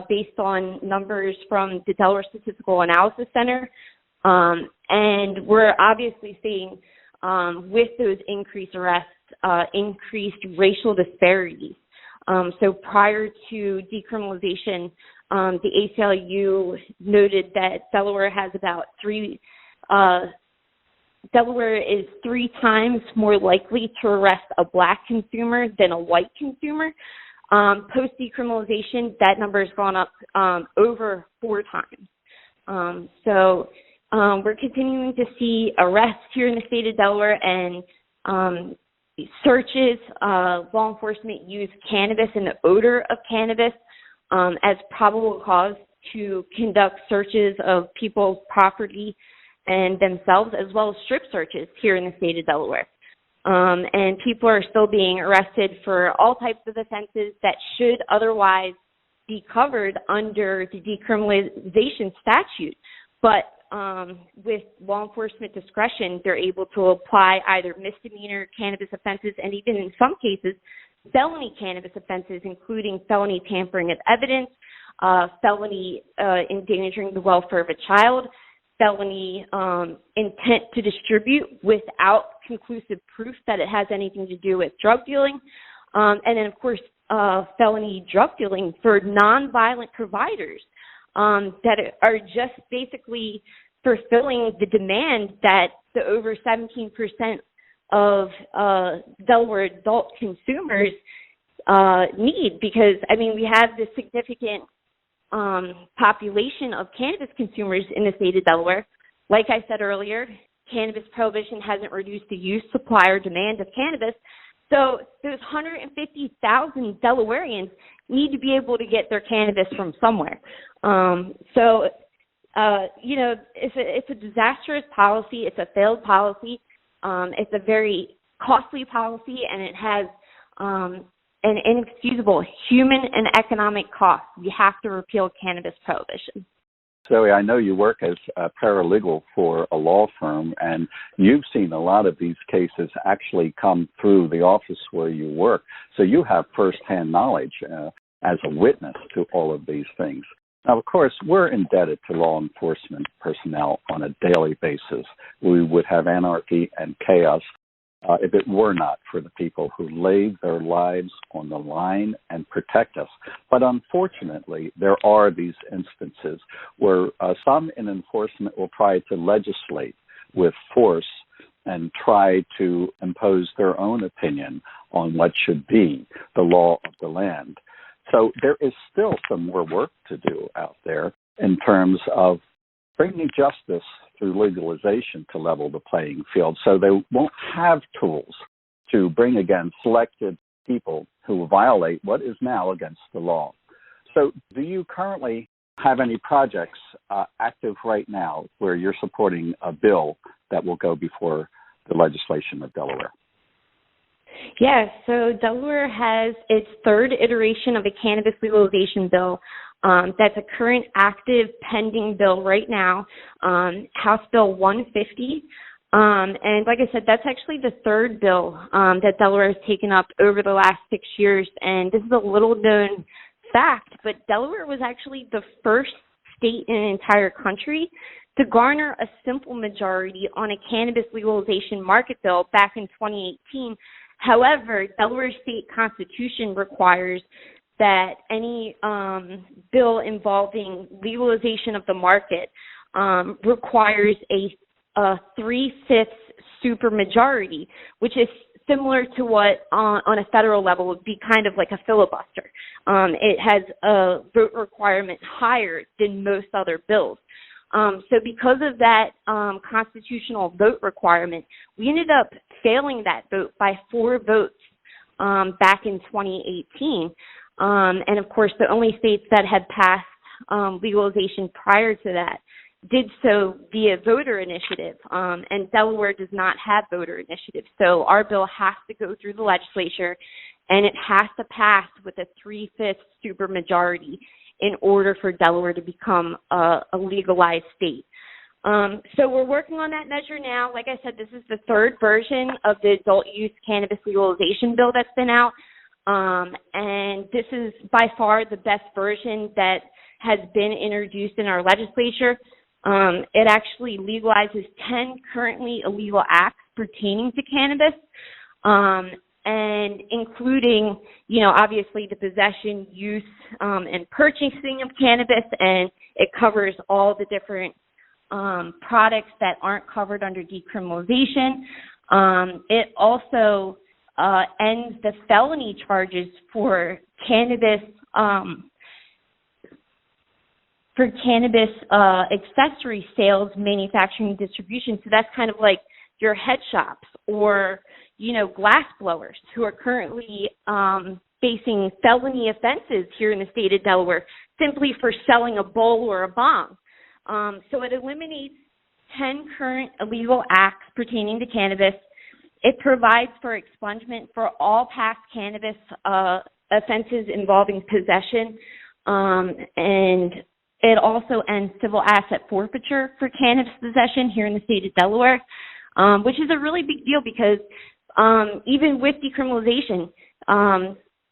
based on numbers from the Delaware Statistical Analysis Center. And we're obviously seeing, with those increased arrests, increased racial disparities. So prior to decriminalization, the ACLU noted that Delaware has about Delaware is 3 times more likely to arrest a Black consumer than a white consumer. Post-decriminalization, that number has gone up over 4 times. So we're continuing to see arrests here in the state of Delaware and searches. Law enforcement use cannabis and the odor of cannabis as probable cause to conduct searches of people's property and themselves, as well as strip searches here in the state of Delaware. And people are still being arrested for all types of offenses that should otherwise be covered under the decriminalization statute. But with law enforcement discretion, they're able to apply either misdemeanor cannabis offenses and even in some cases, felony cannabis offenses, including felony tampering of evidence, felony endangering the welfare of a child, felony intent to distribute without conclusive proof that it has anything to do with drug dealing, and then, of course, felony drug dealing for nonviolent providers that are just basically fulfilling the demand that the over 17% of Delaware adult consumers need, because, I mean, we have this significant population of cannabis consumers in the state of Delaware. Like I said earlier, cannabis prohibition hasn't reduced the use, supply, or demand of cannabis. So those 150,000 Delawareans need to be able to get their cannabis from somewhere. You know, it's a disastrous policy. It's a failed policy. It's a very costly policy, and it has an inexcusable human and economic cost. We have to repeal cannabis prohibition. Zoe, I know you work as a paralegal for a law firm, and you've seen a lot of these cases actually come through the office where you work. So you have firsthand knowledge as a witness to all of these things. Now, of course, we're indebted to law enforcement personnel on a daily basis. We would have anarchy and chaos if it were not for the people who lay their lives on the line and protect us. But unfortunately, there are these instances where some in enforcement will try to legislate with force and try to impose their own opinion on what should be the law of the land. So there is still some more work to do out there in terms of bringing justice through legalization to level the playing field, so they won't have tools to bring against selected people who violate what is now against the law. So do you currently have any projects active right now where you're supporting a bill that will go before the legislation of Delaware? Yeah, so Delaware has its 3rd iteration of a cannabis legalization bill. That's a current active pending bill right now, House Bill 150. And like I said, that's actually the 3rd bill that Delaware has taken up over the last 6 years. And this is a little known fact, but Delaware was actually the first state in the entire country to garner a simple majority on a cannabis legalization market bill back in 2018. However, Delaware state constitution requires that any bill involving legalization of the market requires a 3/5 supermajority, which is similar to what on a federal level would be kind of like a filibuster. It has a vote requirement higher than most other bills. So because of that constitutional vote requirement, we ended up failing that vote by 4 votes back in 2018. And of course, the only states that had passed legalization prior to that did so via voter initiative, and Delaware does not have voter initiative. So our bill has to go through the legislature, and it has to pass with a 3/5 supermajority in order for Delaware to become a legalized state. So we're working on that measure now. Like I said, this is the third version of the adult use cannabis legalization bill that's been out, and this is by far the best version that has been introduced in our legislature. It actually legalizes 10 currently illegal acts pertaining to cannabis, and including, obviously the possession, use, and purchasing of cannabis, and it covers all the different products that aren't covered under decriminalization. It also ends the felony charges for cannabis accessory sales, manufacturing, and distribution. So that's kind of like your head shops or, glass blowers who are currently facing felony offenses here in the state of Delaware simply for selling a bowl or a bong. So it eliminates 10 current illegal acts pertaining to cannabis. It provides for expungement for all past cannabis offenses involving possession, and it also ends civil asset forfeiture for cannabis possession here in the state of Delaware, which is a really big deal because even with decriminalization,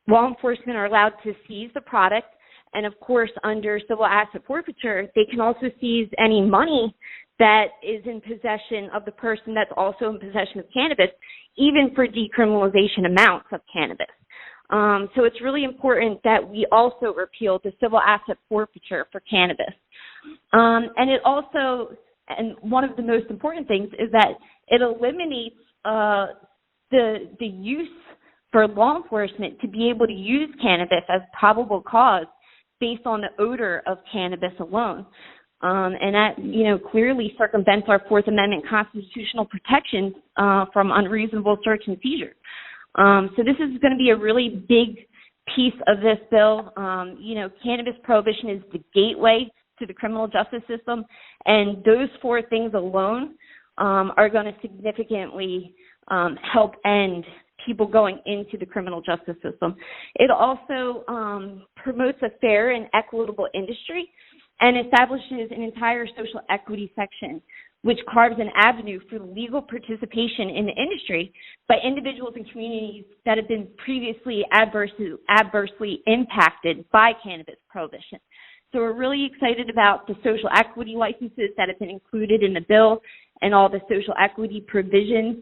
law enforcement are allowed to seize the product. And, of course, under civil asset forfeiture, they can also seize any money that is in possession of the person that's also in possession of cannabis, even for decriminalization amounts of cannabis. So it's really important that we also repeal the civil asset forfeiture for cannabis. And it also, and one of the most important things is that it eliminates the use for law enforcement to be able to use cannabis as probable cause based on the odor of cannabis alone. And that, clearly circumvents our Fourth Amendment constitutional protections from unreasonable search and seizure. So this is going to be a really big piece of this bill. Cannabis prohibition is the gateway to the criminal justice system, and those four things alone are going to significantly help end people going into the criminal justice system. It also promotes a fair and equitable industry and establishes an entire social equity section, which carves an avenue for legal participation in the industry by individuals and communities that have been previously adversely impacted by cannabis prohibition. So we're really excited about the social equity licenses that have been included in the bill and all the social equity provisions,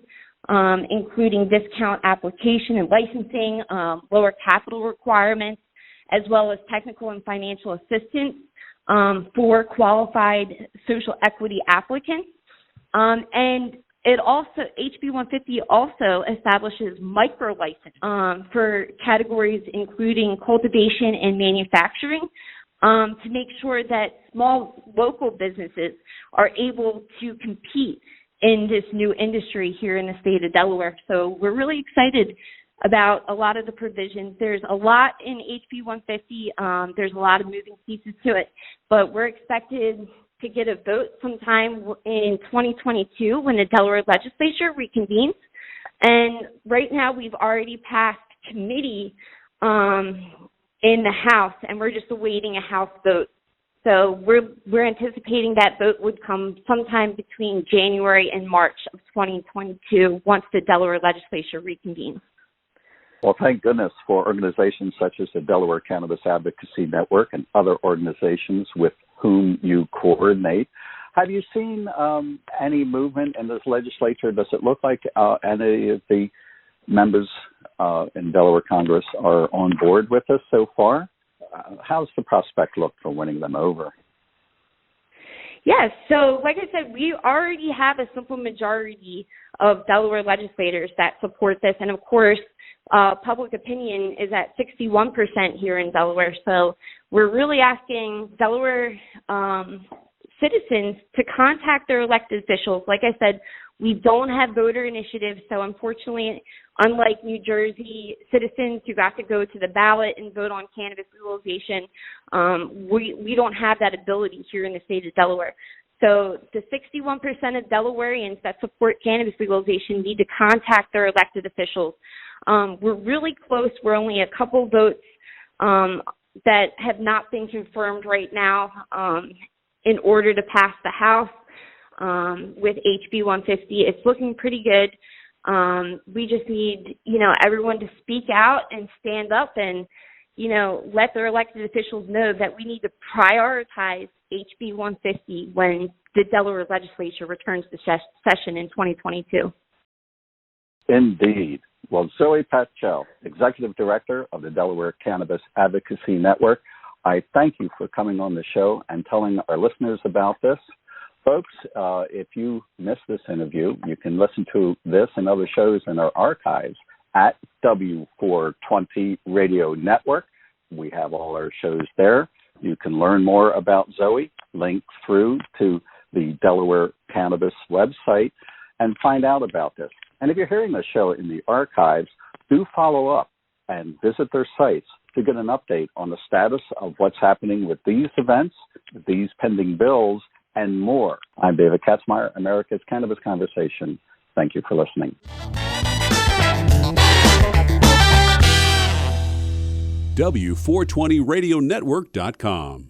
including discount application and licensing, lower capital requirements, as well as technical and financial assistance for qualified social equity applicants. And it also, HB 150 also establishes micro license for categories including cultivation and manufacturing to make sure that small local businesses are able to compete in this new industry here in the state of Delaware. So we're really excited about a lot of the provisions. There's a lot in HB 150. There's a lot of moving pieces to it, but we're expected to get a vote sometime in 2022 when the Delaware legislature reconvenes. And right now we've already passed committee in the House, and we're just awaiting a House vote. So we're anticipating that vote would come sometime between January and March of 2022 once the Delaware legislature reconvenes. Well, thank goodness for organizations such as the Delaware Cannabis Advocacy Network and other organizations with whom you coordinate. Have you seen any movement in this legislature? Does it look like any of the members in Delaware Congress are on board with this so far? How's the prospect look for winning them over? Yes, so like I said, we already have a simple majority of Delaware legislators that support this. And of course, public opinion is at 61% here in Delaware. So we're really asking Delaware citizens to contact their elected officials. Like I said, We don't have voter initiatives, so unfortunately, unlike New Jersey citizens who got to go to the ballot and vote on cannabis legalization, we don't have that ability here in the state of Delaware. So the 61% of Delawareans that support cannabis legalization need to contact their elected officials. We're really close. We're only a couple votes that have not been confirmed right now in order to pass the House with HB 150. It's looking pretty good. We just need, everyone to speak out and stand up and, let their elected officials know that we need to prioritize HB 150 when the Delaware legislature returns to session in 2022. Indeed. Well, Zoe Patchell, Executive Director of the Delaware Cannabis Advocacy Network, I thank you for coming on the show and telling our listeners about this. Folks, if you missed this interview, you can listen to this and other shows in our archives at W420 Radio Network. We have all our shows there. You can learn more about Zoe, link through to the Delaware Cannabis website, and find out about this. And if you're hearing the show in the archives, do follow up and visit their sites to get an update on the status of what's happening with these events, these pending bills, and more. I'm David Katzmeyer, America's Cannabis Conversation. Thank you for listening. W420radionetwork.com